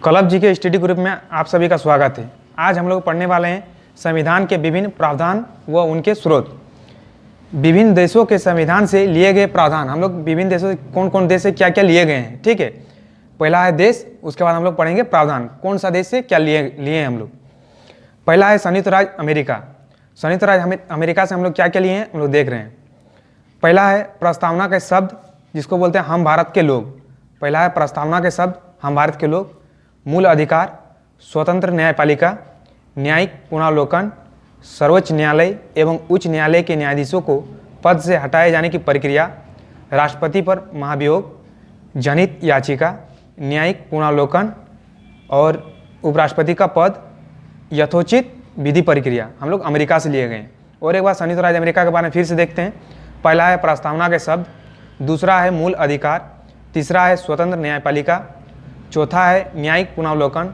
कलप जी के study group में आप सभी का स्वागत है। आज हम लोग पढ़ने वाले हैं संविधान के विभिन्न प्रावधान व उनके स्रोत। विभिन्न देशों के संविधान से लिए गए प्रावधान, हम लोग विभिन्न देशों से कौन कौन देश से क्या क्या लिए गए हैं, ठीक है। पहला है देश, उसके बाद हम लोग पढ़ेंगे प्रावधान, कौन सा देश से क्या लिए हैं हम लोग। पहला है संयुक्त राज्य अमेरिका। संयुक्त राज्य अमेरिका से हम लोग क्या क्या लिए हैं हम लोग देख रहे हैं। पहला है प्रस्तावना के शब्द, जिसको बोलते हैं हम भारत के लोग। पहला है प्रस्तावना के शब्द हम भारत के लोग। मूल अधिकार, स्वतंत्र न्यायपालिका, न्यायिक पुनरावलोकन, सर्वोच्च न्यायालय एवं उच्च न्यायालय के न्यायाधीशों को पद से हटाए जाने की प्रक्रिया, राष्ट्रपति पर महाभियोग, जनहित याचिका, न्यायिक पुनरावलोकन और उपराष्ट्रपति का पद, यथोचित विधि प्रक्रिया, हम लोग अमेरिका से लिए गए हैं। और एक बार संयुक्त राज्य अमेरिका के बारे में फिर से देखते हैं। पहला है प्रस्तावना के शब्द, दूसरा है मूल अधिकार, तीसरा है स्वतंत्र न्यायपालिका, चौथा है न्यायिक पुनरावलोकन,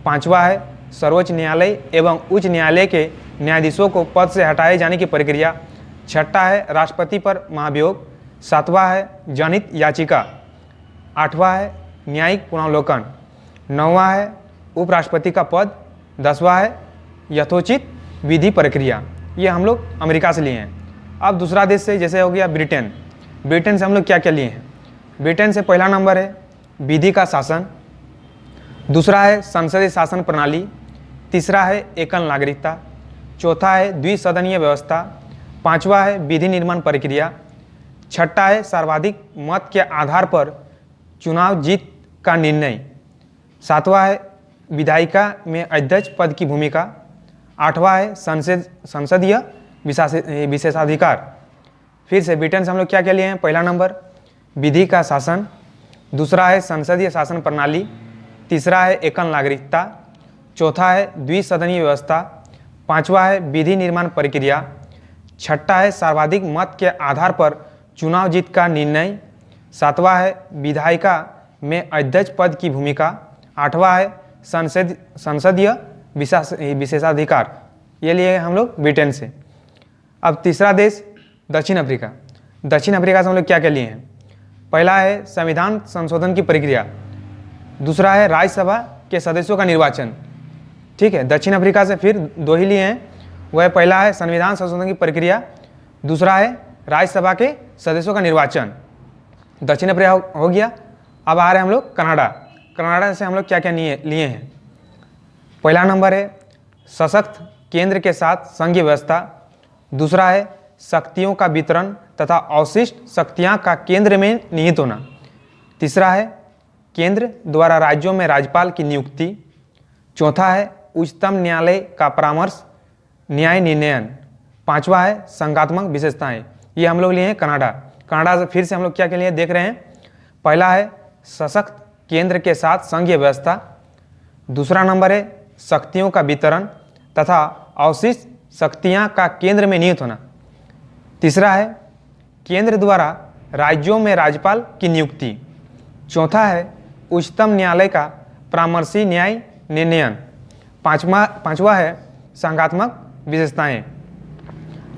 पांचवा है सर्वोच्च न्यायालय एवं उच्च न्यायालय के न्यायाधीशों को पद से हटाए जाने की प्रक्रिया, छठा है राष्ट्रपति पर महाभियोग, सातवां है जनहित याचिका, आठवां है न्यायिक पुनरावलोकन, नौवां है उपराष्ट्रपति का पद, दसवां है यथोचित विधि प्रक्रिया। ये हम लोग अमेरिका से लिए हैं। अब दूसरा देश से जैसे हो गया ब्रिटेन। ब्रिटेन से हम लोग क्या क्या लिए हैं। ब्रिटेन से पहला नंबर है विधि का शासन, दूसरा है संसदीय शासन प्रणाली, तीसरा है एकल नागरिकता, चौथा है द्विसदनीय व्यवस्था, पांचवा है विधि निर्माण प्रक्रिया, छठा है सर्वाधिक मत के आधार पर चुनाव जीत का निर्णय, सातवां है विधायिका में अध्यक्ष पद की भूमिका, आठवां है संसदीय विशेषाधिकार। फिर से ब्रिटेन से हम लोग क्या क्या लिए हैं। पहला नंबर विधि का शासन, दूसरा है संसदीय शासन प्रणाली, तीसरा है एकल नागरिकता, चौथा है द्विसदनीय व्यवस्था, पांचवा है विधि निर्माण प्रक्रिया, छठा है सर्वाधिक मत के आधार पर चुनाव जीत का निर्णय, सातवां है विधायिका में अध्यक्ष पद की भूमिका, आठवां है संसदीय विशेषाधिकार। ये लिए हम लोग ब्रिटेन से। अब तीसरा देश दक्षिण अफ्रीका। दक्षिण अफ्रीका से हम लोग क्या क्या लिए हैं। पहला है संविधान संशोधन की प्रक्रिया, दूसरा है राज्यसभा के सदस्यों का निर्वाचन, ठीक है। दक्षिण अफ्रीका से फिर दो ही लिए हैं, वह पहला है संविधान संशोधन की प्रक्रिया, दूसरा है राज्यसभा के सदस्यों का निर्वाचन। दक्षिण अफ्रीका हो गया। अब आ रहे हैं हम लोग कनाडा। कनाडा से हम लोग क्या क्या लिए हैं। पहला नंबर है सशक्त केंद्र के साथ संघीय व्यवस्था, दूसरा है शक्तियों का वितरण तथा अवशिष्ट शक्तियां का केंद्र में निहित होना, तीसरा है केंद्र द्वारा राज्यों में राज्यपाल की नियुक्ति, चौथा है उच्चतम न्यायालय का परामर्श न्याय निर्णयन, पांचवा है संघात्मक विशेषताएं। ये हम लोग लिए हैं कनाडा। कनाडा से फिर से हम लोग क्या के लिए देख रहे हैं। पहला है सशक्त केंद्र के साथ संघीय व्यवस्था, दूसरा नंबर है शक्तियों का वितरण तथा अवशिष्ट शक्तियां का केंद्र में निहित होना, तीसरा है केंद्र द्वारा राज्यों में राज्यपाल की नियुक्ति, चौथा है उच्चतम न्यायालय का परामर्शी न्याय निर्णयन, पांचवा है संघात्मक विशेषताएं।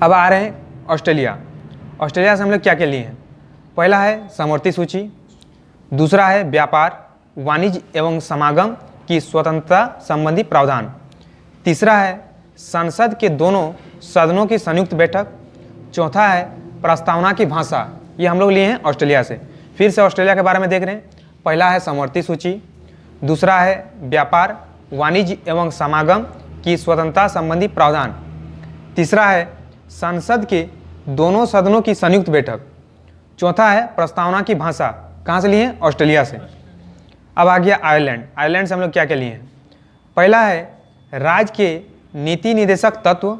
अब आ रहे हैं ऑस्ट्रेलिया। ऑस्ट्रेलिया से हम लोग क्या क्या लिए हैं। पहला है समवर्ती सूची, दूसरा है व्यापार वाणिज्य एवं समागम की स्वतंत्रता संबंधी प्रावधान, तीसरा है संसद के दोनों सदनों की संयुक्त बैठक, चौथा है प्रस्तावना की भाषा। ये हम लोग लिए हैं ऑस्ट्रेलिया से। फिर से ऑस्ट्रेलिया के बारे में देख रहे हैं। पहला है समवर्ती सूची, दूसरा है व्यापार वाणिज्य एवं समागम की स्वतंत्रता संबंधी प्रावधान, तीसरा है संसद के दोनों सदनों की संयुक्त बैठक, चौथा है प्रस्तावना की भाषा। कहाँ से लिए हैं। ऑस्ट्रेलिया से। अब आ गया आयरलैंड। आयरलैंड से हम लोग क्या क्या लिए हैं। पहला है राज्य के नीति निर्देशक तत्व,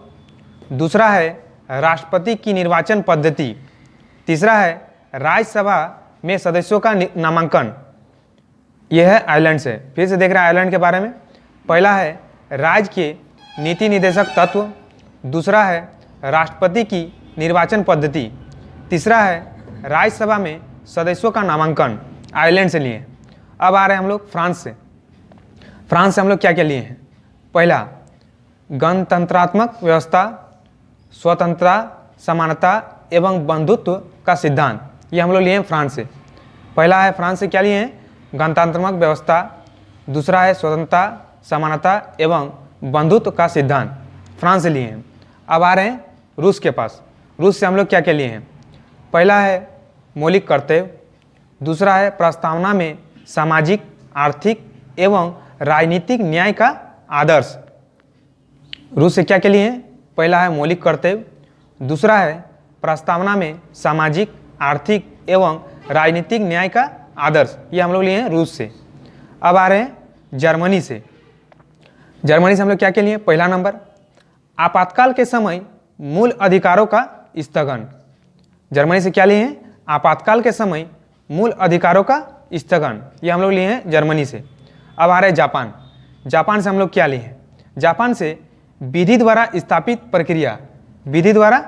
दूसरा है राष्ट्रपति की निर्वाचन पद्धति, तीसरा है राज्यसभा में सदस्यों का नामांकन। यह है आयरलैंड से। फिर से देख रहे हैं आयरलैंड के बारे में। पहला है राज्य के नीति निर्देशक तत्व, दूसरा है राष्ट्रपति की निर्वाचन पद्धति, तीसरा है राज्यसभा में सदस्यों का नामांकन। आयरलैंड से लिए। अब आ रहे हैं हम लोग फ्रांस से। फ्रांस से हम लोग क्या क्या लिए हैं। पहला गणतंत्रात्मक व्यवस्था, स्वतंत्रता, समानता एवं बंधुत्व का सिद्धांत। ये हम लोग लिए हैं फ्रांस से। पहला है फ्रांस से क्या लिए हैं। गणतंत्रात्मक व्यवस्था, दूसरा है स्वतंत्रता, समानता एवं बंधुत्व का सिद्धांत, फ्रांस से लिए हैं। अब आ रहे हैं रूस के पास। रूस से हम लोग क्या क्या लिए हैं? पहला है मौलिक कर्तव्य, दूसरा है प्रस्तावना में सामाजिक, आर्थिक एवं राजनीतिक न्याय का आदर्श। रूस से क्या क्या लिए हैं? पहला है मौलिक कर्तव्य, दूसरा है प्रस्तावना में सामाजिक, आर्थिक एवं राजनीतिक न्याय का आदर्श। ये हम लोग लिए हैं रूस से। अब आ रहे हैं जर्मनी से। जर्मनी से हम लोग क्या क्या लिए? पहला नंबर आपातकाल के समय मूल अधिकारों का स्थगन। जर्मनी से क्या लिए हैं? आपातकाल के समय मूल अधिकारों का स्थगन। ये हम लोग लिए हैं जर्मनी से। अब आ रहे हैं जापान। जापान से हम लोग क्या लिए हैं? जापान से विधि द्वारा स्थापित प्रक्रिया, विधि द्वारा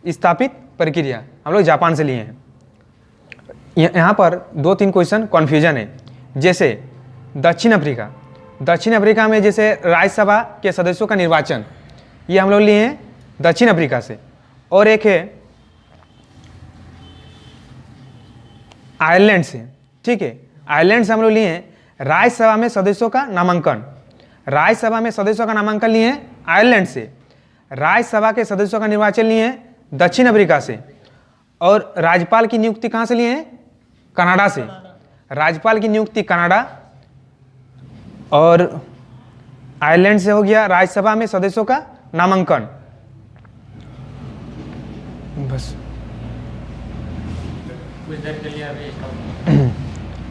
स्थापित प्रक्रिया हम लोग जापान से लिए हैं। यहाँ पर 2-3 क्वेश्चन कन्फ्यूजन है। जैसे दक्षिण अफ्रीका, दक्षिण अफ्रीका में जैसे राज्यसभा के सदस्यों का निर्वाचन, ये हम लोग लिए हैं दक्षिण अफ्रीका से। और एक है आयरलैंड से, ठीक है। आयरलैंड से हम लोग लिए हैं राज्यसभा में सदस्यों का नामांकन। राज्यसभा में सदस्यों का नामांकन लिए हैं आयरलैंड से। राज्यसभा के सदस्यों का निर्वाचन लिए हैं दक्षिण अफ्रीका से। और राज्यपाल की नियुक्ति कहाँ से लिए हैं? कनाडा से। राज्यपाल की नियुक्ति कनाडा और आयरलैंड से हो गया राज्यसभा में सदस्यों का नामांकन। बस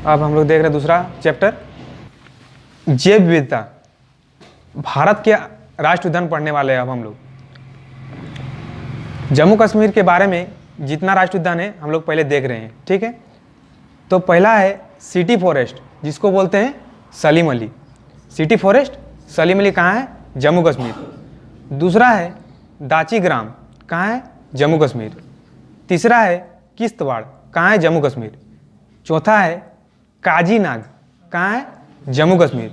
अब हम लोग देख रहे हैं दूसरा चैप्टर, जैव विविधता। भारत के राष्ट्रीय उद्यान पढ़ने वाले हैं अब हम लोग। जम्मू कश्मीर के बारे में जितना राष्ट्रीय उद्यान है हम लोग पहले देख रहे हैं, ठीक है। तो पहला है सिटी फॉरेस्ट, जिसको बोलते हैं सलीम अली। सिटी फॉरेस्ट सलीम अली कहाँ है? जम्मू कश्मीर। दूसरा है दाची ग्राम, कहाँ है? जम्मू कश्मीर। तीसरा है किश्तवाड़, कहाँ है? जम्मू कश्मीर। चौथा है काजी नाग, कहाँ है? जम्मू कश्मीर।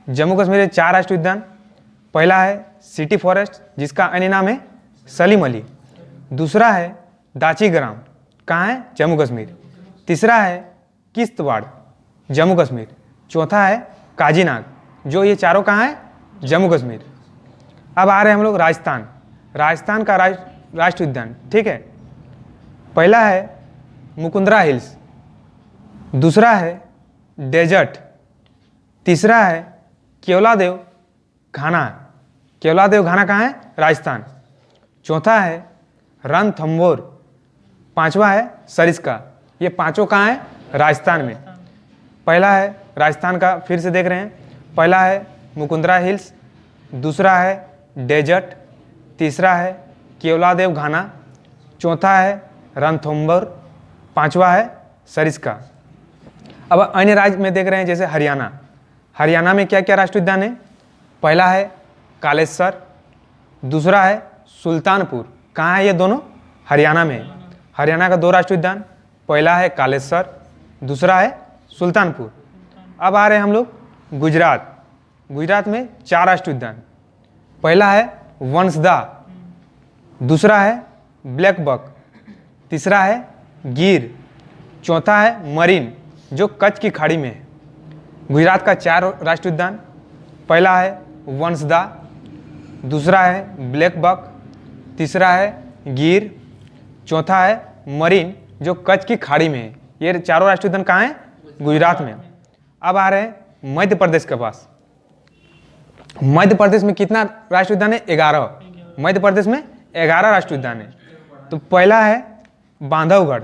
जम्मू कश्मीर में 4 राष्ट्रीय उद्यान। पहला है सिटी फॉरेस्ट, जिसका अन्य नाम है सलीम अली। दूसरा है दाची ग्राम, कहाँ है? जम्मू कश्मीर। तीसरा है किश्तवाड़, जम्मू कश्मीर। चौथा है काजी नाग, जो ये चारों कहाँ है? जम्मू कश्मीर। अब आ रहे हैं हम लोग राजस्थान। राजस्थान का राष्ट्रीय उद्यान, ठीक है। पहला है मुकुंदरा हिल्स, दूसरा है डेजर्ट, तीसरा है केवलादेव घाना। केवलादेव घाना कहाँ है? राजस्थान। चौथा है रणथंभौर, पांचवा है सरिस्का। ये पांचों कहाँ है? राजस्थान में। पहला है राजस्थान का, फिर से देख रहे हैं। पहला है मुकुंदरा हिल्स, दूसरा है डेजर्ट, तीसरा है केवलादेव घाना, चौथा है रणथंभौर, पांचवा है सरिस्का। अब अन्य राज्य में देख रहे हैं, जैसे हरियाणा। हरियाणा में क्या क्या राष्ट्रीय उद्यान है? पहला है कालेश्वर, दूसरा है सुल्तानपुर। कहाँ है ये दोनों? हरियाणा में। हरियाणा का 2 राष्ट्रीय उद्यान, पहला है कालेश्वर, दूसरा है सुल्तानपुर। अब आ रहे हैं हम लोग गुजरात। गुजरात में 4 राष्ट्रीय उद्यान। पहला है वंशदा, दूसरा है ब्लैक बक, तीसरा है गिर, चौथा है मरीन, जो कच्छ की खाड़ी में है। गुजरात का 4 राष्ट्रीय उद्यान। पहला है वंशदा, दूसरा है ब्लैक बक, तीसरा है गिर, चौथा है मरीन, जो कच्छ की खाड़ी में है। ये चारों राष्ट्रीय उद्यान कहाँ हैं? गुजरात में। अब आ रहे हैं मध्य प्रदेश के पास। मध्य प्रदेश में कितना राष्ट्रीय उद्यान है? 11। मध्य प्रदेश में 11 राष्ट्रीय उद्यान है। तो पहला है बांधवगढ़,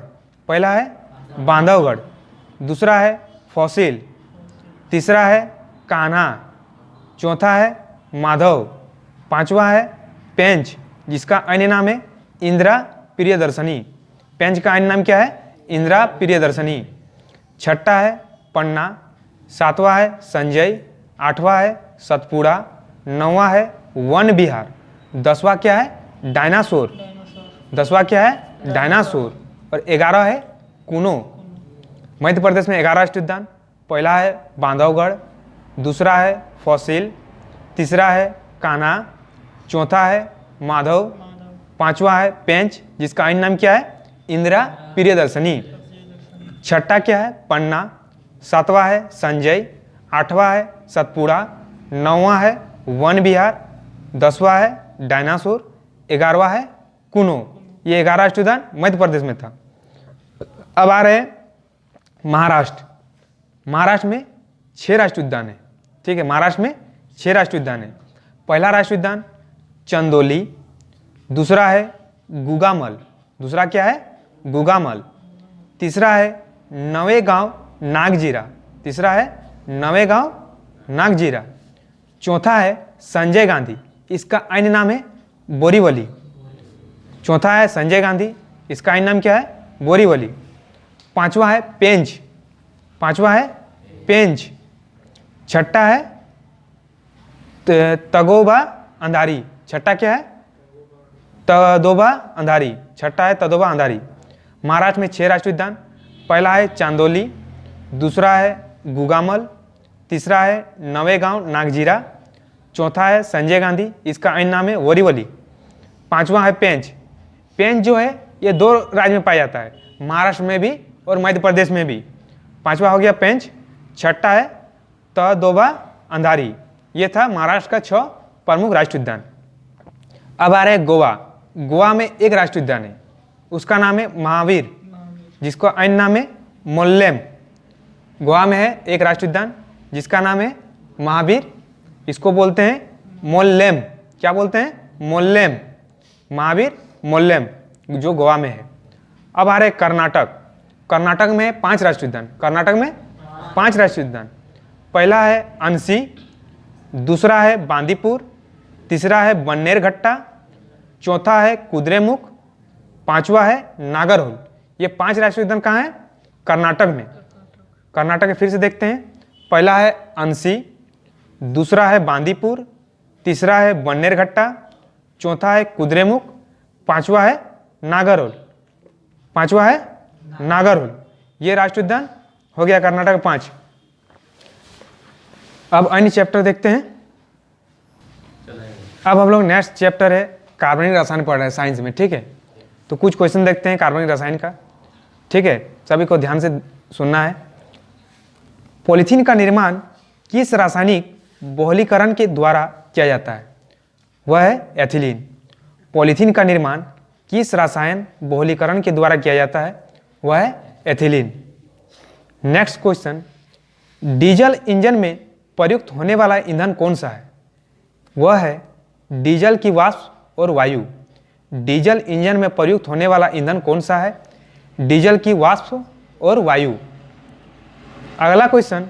पहला है बांधवगढ़, दूसरा है फॉसिल, तीसरा है कान्हा, चौथा है माधव, पांचवा है पेंच, जिसका अन्य नाम है इंदिरा प्रियदर्शनी। पेंच का अन्य नाम क्या है? इंदिरा प्रियदर्शनी। छठा है पन्ना, सातवां है संजय, आठवां है सतपुड़ा, नौवां है वन विहार, 10वां क्या है? डायनासोर। 10वां क्या है? डायनासोर। और 11 है कुनो। मध्य प्रदेश में 11 राष्ट्रीय उद्यान। पहला है बांधवगढ़, दूसरा है फॉसिल, तीसरा है कान्हा, चौथा है माधव, पांचवा है पेंच, जिसका अन्य नाम क्या है? इंदिरा प्रियदर्शनी। छठा क्या है? पन्ना, सातवां है संजय, आठवां है सतपुड़ा, नौवां है वन विहार, 10वां है डायनासोर, 11वां है कुनो। ये 11 राष्ट्रीय उद्यान मध्य प्रदेश में था। अब आ रहे हैं महाराष्ट्र। महाराष्ट्र में 6 राष्ट्रीय उद्यान है। ठीक है, महाराष्ट्र में 6 राष्ट्रीय उद्यान है। पहला राष्ट्रीय उद्यान चंदोली, दूसरा है गुगामल, दूसरा क्या है गुगामल, तीसरा है नवेगांव नागजीरा, तीसरा है नवेगांव नागजीरा, चौथा है संजय गांधी, इसका अन्य नाम है बोरीवली। चौथा है संजय गांधी, इसका अन्य नाम क्या है बोरीवली। पांचवा है पेंच, पांचवा है पेंच। छठा है तगोबा अंधारी, छठा क्या है तदोबा अंधारी, छठा है तदोबा अंधारी। महाराष्ट्र में 6 राष्ट्रीय उद्यान। पहला है चांदोली, दूसरा है गुगामल, तीसरा है नवेगांव नागजीरा, चौथा है संजय गांधी, इसका अन्य नाम है बोरीवली। पांचवा है पेंच। पेंच जो है ये 2 राज्य में पाया जाता है, महाराष्ट्र में भी और मध्य प्रदेश में भी। पांचवा हो गया पेंच। छठा है तदोबा अंधारी। ये था महाराष्ट्र का 6 प्रमुख राष्ट्रीय उद्यान। अब आ रहे हैं गोवा। गोवा में 1 राष्ट्रीय उद्यान है, उसका नाम है महावीर, जिसका अन्य नाम है मोल्लेम। गोवा में है 1 राष्ट्रीय उद्यान जिसका नाम है महावीर, इसको बोलते हैं मोल्लेम। क्या बोलते हैं मोल्लेम, महावीर मोल्लेम, जो गोवा में है। अब आ रहे कर्नाटक। कर्नाटक में 5 राष्ट्रीय उद्यान। कर्नाटक में 5 राष्ट्रीय उद्यान। पहला है अंसी, दूसरा है बांदीपुर, तीसरा है बन्नेरघट्टा, चौथा है कुद्रेमुख, पांचवा है नागरहोल। ये 5 राष्ट्रीय उद्यान कहाँ है कर्नाटक में। कर्नाटक में फिर से देखते हैं। पहला है अंसी, दूसरा है बांदीपुर, तीसरा है बन्नेरघट्टा, चौथा है कुद्रेमुख, पांचवा है नागरहोल, पांचवा है नागरहोल। ये राष्ट्रीय उद्यान हो गया कर्नाटक 5। अब अन्य चैप्टर देखते हैं। अब हम लोग नेक्स्ट चैप्टर है कार्बनिक रसायन पढ़ रहे हैं साइंस में। ठीक है, तो कुछ क्वेश्चन देखते हैं कार्बनिक रसायन का। ठीक है, सभी को ध्यान से सुनना है। पॉलीथीन का निर्माण किस रासायनिक बहुलीकरण के द्वारा किया जाता है? वह है एथिलीन। पॉलीथीन का निर्माण किस रसायन बहुलीकरण के द्वारा किया जाता है? वह है ethylene. Next question, diesel engine में प्रयुक्त होने वाला ईंधन कौन सा है? वह है डीजल की वाष्प और वायु। डीजल इंजन में प्रयुक्त होने वाला ईंधन कौन सा है? डीजल की वाष्प और वायु। अगला क्वेश्चन,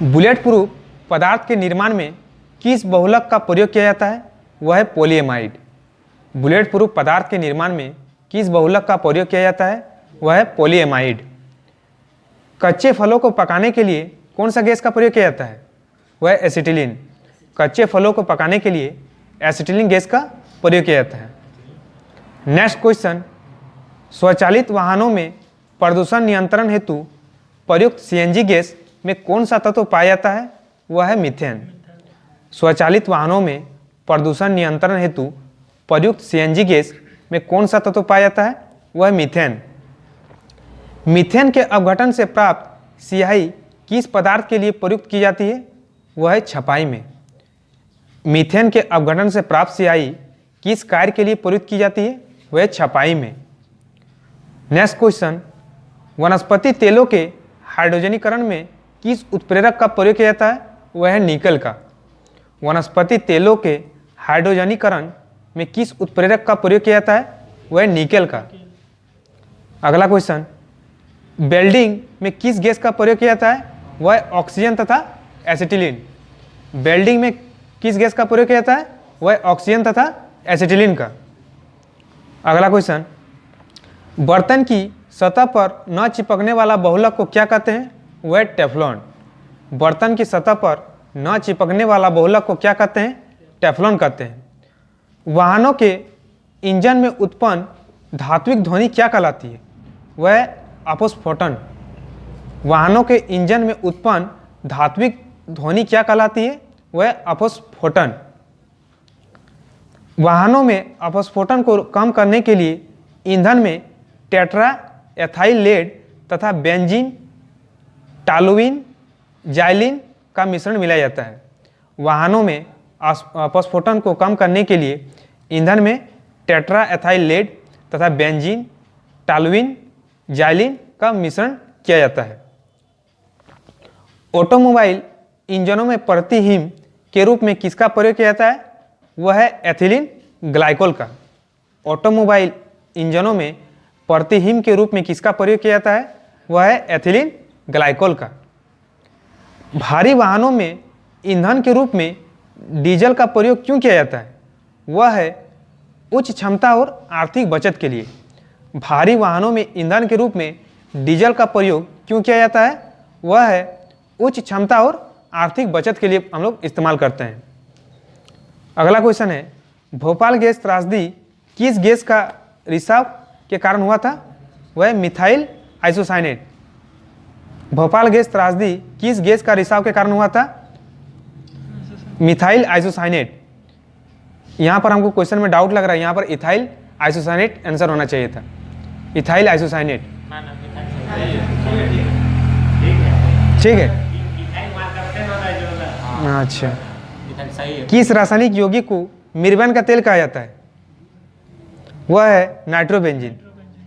बुलेट प्रूफ पदार्थ के निर्माण में किस बहुलक का प्रयोग किया जाता है? वह है पॉलीएमाइड। बुलेट प्रूफ पदार्थ के निर्माण में किस बहुलक का प्रयोग किया जाता है? वह है पॉलीएमाइड। कच्चे फलों को पकाने के लिए कौन सा गैस का प्रयोग किया जाता है? वह है एसिटिलीन। कच्चे फलों को पकाने के लिए एसिटिलीन गैस का प्रयोग किया जाता है। नेक्स्ट क्वेश्चन, स्वचालित वाहनों में प्रदूषण नियंत्रण हेतु प्रयुक्त सीएनजी गैस में कौन सा तत्व पाया जाता है? वह है मीथेन। स्वचालित वाहनों में प्रदूषण नियंत्रण हेतु प्रयुक्त सीएनजी गैस में कौन सा तत्व पाया जाता है? वह है मीथेन। मीथेन के अपघटन से प्राप्त स्याही किस पदार्थ के लिए प्रयुक्त की जाती है? वह है छपाई में। मीथेन के अपघटन से प्राप्त स्याही किस कार्य के लिए प्रयुक्त की जाती है? वह है छपाई में। नेक्स्ट क्वेश्चन, वनस्पति तेलों के हाइड्रोजनीकरण में किस उत्प्रेरक का प्रयोग किया जाता है? वह है निकल का। वनस्पति तेलों के हाइड्रोजनीकरण में किस उत्प्रेरक का प्रयोग किया जाता है? वह है निकल का। अगला क्वेश्चन, वेल्डिंग में किस गैस का प्रयोग किया जाता है? वह है ऑक्सीजन तथा एसिटिलीन। वेल्डिंग में किस गैस का प्रयोग किया जाता है? वह है ऑक्सीजन तथा एसिटिलीन का। अगला क्वेश्चन, बर्तन की सतह पर न चिपकने वाला बहुलक को क्या कहते हैं? वह है टेफ्लॉन। बर्तन की सतह पर न चिपकने वाला बहुलक को क्या कहते हैं? टेफ्लॉन कहते हैं। वाहनों के इंजन में उत्पन्न धात्विक ध्वनि क्या कहलाती है? वह है अपस्फोटन। वाहनों के इंजन में उत्पन्न धात्विक ध्वनि क्या कहलाती है? वह है अपस्फोटन। वाहनों में अपस्फोटन को कम करने के लिए ईंधन में टेट्रा एथाइल लेड तथा बेंजीन टॉलुइन, जाइलिन का मिश्रण मिलाया जाता है। वाहनों में अपस्फोटन को कम करने के लिए ईंधन में टेट्रा एथाइल लेड तथा बेंजीन, टॉलुइन, जाइलिन का मिश्रण किया जाता है। ऑटोमोबाइल इंजनों में प्रतिहीम के रूप में किसका प्रयोग किया जाता है? वह है एथिलीन ग्लाइकोल का। ऑटोमोबाइल इंजनों में प्रतिहीम के रूप में किसका प्रयोग किया जाता है? वह है एथिलीन ग्लाइकोल का। भारी वाहनों में ईंधन के रूप में डीजल का प्रयोग क्यों किया जाता है? वह है उच्च क्षमता और आर्थिक बचत के लिए। भारी वाहनों में ईंधन के रूप में डीजल का प्रयोग क्यों किया जाता है? वह है उच्च क्षमता और आर्थिक बचत के लिए हम लोग इस्तेमाल करते हैं। अगला क्वेश्चन है, भोपाल गैस त्रासदी किस गैस का रिसाव के कारण हुआ था? वह है मिथाइल आइसोसाइनेट। भोपाल गैस त्रासदी किस गैस का रिसाव के कारण हुआ था? Methyl isocyanate. यहाँ पर हमको क्वेश्चन में डाउट लग रहा है, यहाँ पर इथाइल आइसोसाइनेट आंसर होना चाहिए था। इथाइल आइसोसाइनेट, ठीक है। अच्छा, किस रासायनिक यौगिक को मिर्बन का तेल कहा जाता है? वह है नाइट्रोबेंजीन।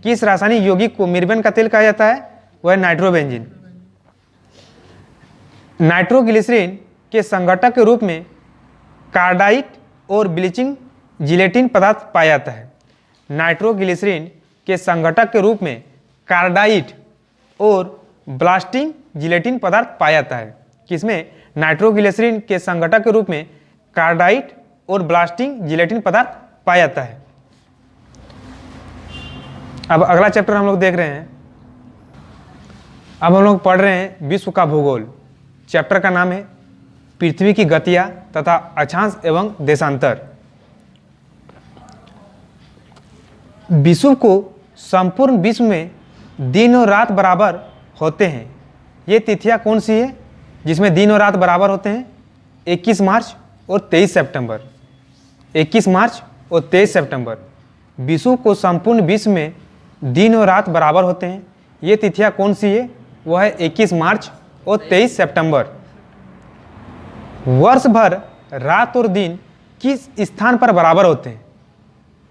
किस रासायनिक यौगिक को मिर्बन का तेल कहा जाता है? वह है नाइट्रोबेंजीन। नाइट्रोग्लिसरीन के संघटक के रूप में कार्डाइट और ब्लीचिंग जिलेटिन पदार्थ पाया जाता है। नाइट्रोग्लिसरीन के संघटक के रूप में कार्डाइट और ब्लास्टिंग जिलेटिन पदार्थ पाया जाता है। किसमें? नाइट्रोग्लिसरीन के संघटक के रूप में कार्डाइट और ब्लास्टिंग जिलेटिन पदार्थ पाया जाता है। अब अगला चैप्टर हम लोग देख रहे हैं। अब हम लोग पढ़ रहे हैं विश्व का भूगोल। चैप्टर का नाम है पृथ्वी की गतियां तथा अक्षांश एवं देशांतर। विश्व को संपूर्ण विश्व में दिन और रात बराबर होते हैं। ये तिथियां कौन सी है जिसमें दिन और रात बराबर होते हैं? 21 मार्च और 23 सितंबर। 21 मार्च और 23 सितंबर विश्व को संपूर्ण विश्व में दिन और रात बराबर होते हैं। ये तिथियां कौन सी है? वह है 21 मार्च और 23 सितंबर। वर्ष भर रात और दिन किस स्थान पर बराबर होते हैं?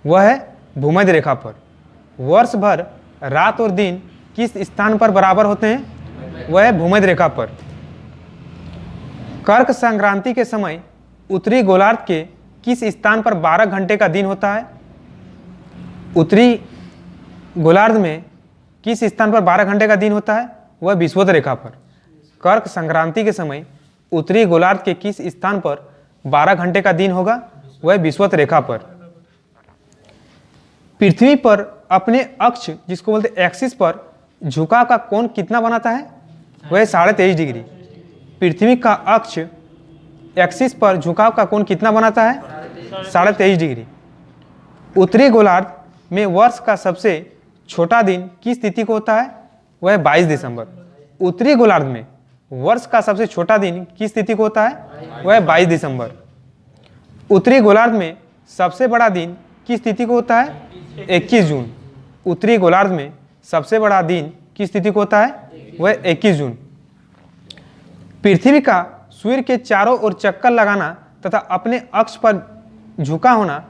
वह है भूमध्य रेखा पर। वर्ष भर रात और दिन किस स्थान पर बराबर होते हैं? वह है भूमध्य रेखा पर। कर्क संक्रांति के समय उत्तरी गोलार्ध के किस स्थान पर 12 घंटे का दिन होता है? उत्तरी गोलार्ध में किस स्थान पर 12 घंटे का दिन होता है? वह विषुवत रेखा पर। कर्क संक्रांति के समय उत्तरी गोलार्ध के किस स्थान पर 12 घंटे का दिन होगा? वह विषुवत रेखा पर। पृथ्वी पर अपने अक्ष जिसको बोलते हैं एक्सिस पर झुकाव का कोण कितना बनाता है? वह 23.5 डिग्री। पृथ्वी का अक्ष एक्सिस पर झुकाव का कोण कितना बनाता है? 23.5 डिग्री। उत्तरी गोलार्ध में वर्ष का सबसे छोटा दिन किस तिथि को होता है? वह है 22 दिसंबर। उत्तरी गोलार्ध में वर्ष का सबसे छोटा दिन किस तिथि को होता है? वह है 22 दिसंबर। उत्तरी गोलार्ध में सबसे बड़ा दिन किस तिथि को होता है? 21 जून। उत्तरी गोलार्ध में सबसे बड़ा दिन किस तिथि को होता है? वह 21 जून। पृथ्वी का सूर्य के चारों ओर चक्कर लगाना तथा अपने अक्ष पर झुका होना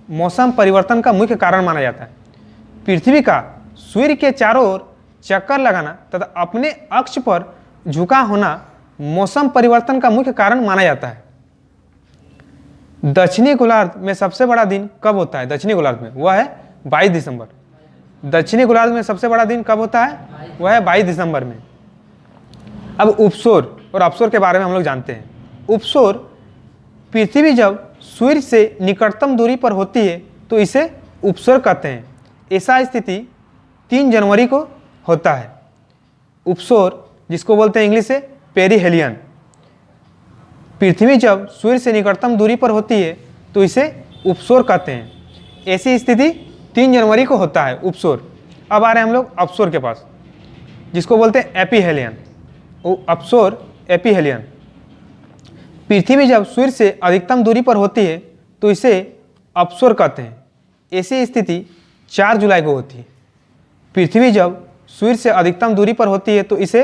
मौसम परिवर्तन का मुख्य कारण माना जाता है। पृथ्वी का सूर्य के चारों ओर चक्कर लगाना तथा अपने अक्ष पर झुका होना मौसम परिवर्तन का मुख्य कारण माना जाता है। दक्षिणी गोलार्ध में सबसे बड़ा दिन कब होता है? दक्षिणी गोलार्ध में वह है 22 दिसंबर। दक्षिणी गोलार्ध में सबसे बड़ा दिन कब होता है? वह है 22 दिसंबर में। अब उपसौर और अपसौर के बारे में हम लोग जानते हैं। उपसौर पृथ्वी जब सूर्य से निकटतम दूरी पर होती है तो इसे उपसौर कहते हैं। ऐसा स्थिति 3 जनवरी को होता है। उपसौर जिसको बोलते हैं इंग्लिश से पेरिहेलियन। पृथ्वी जब सूर्य से निकटतम दूरी पर होती है तो इसे उपसौर कहते हैं। ऐसी स्थिति 3 जनवरी को होता है उपसौर। अब आ रहे हैं हम लोग अपसौर के पास जिसको बोलते हैं एपीहेलियन। अपसौर एपीहेलियन। पृथ्वी जब सूर्य से अधिकतम दूरी पर होती है तो इसे अपसौर कहते हैं। ऐसी स्थिति 4 जुलाई को होती है। पृथ्वी जब सूर्य से अधिकतम दूरी पर होती है तो इसे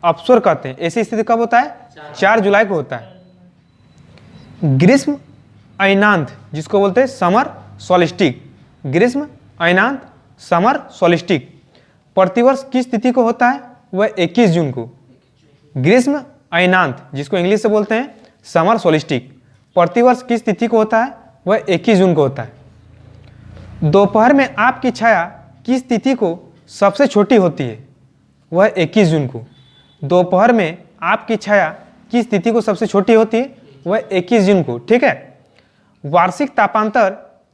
अपस्वर कहते हैं। ऐसी स्थिति कब होता है? 4 जुलाई को होता है। ग्रीष्म अयनांत जिसको बोलते हैं समर सोलिस्टिक, ग्रीष्म अयनांत समर सोलिस्टिक प्रतिवर्ष किस तिथि को होता है? वह 21 जून को। ग्रीष्म अयनांत जिसको इंग्लिश से बोलते हैं समर सोलिस्टिक प्रतिवर्ष किस तिथि को होता है? वह 21 जून को होता है। दोपहर में आपकी छाया किस तिथि को सबसे छोटी होती है? वह 21 जून को। दोपहर में आपकी छाया किस तिथि को सबसे छोटी होती है? वह 21 जून को। ठीक है। वार्षिक तापांतर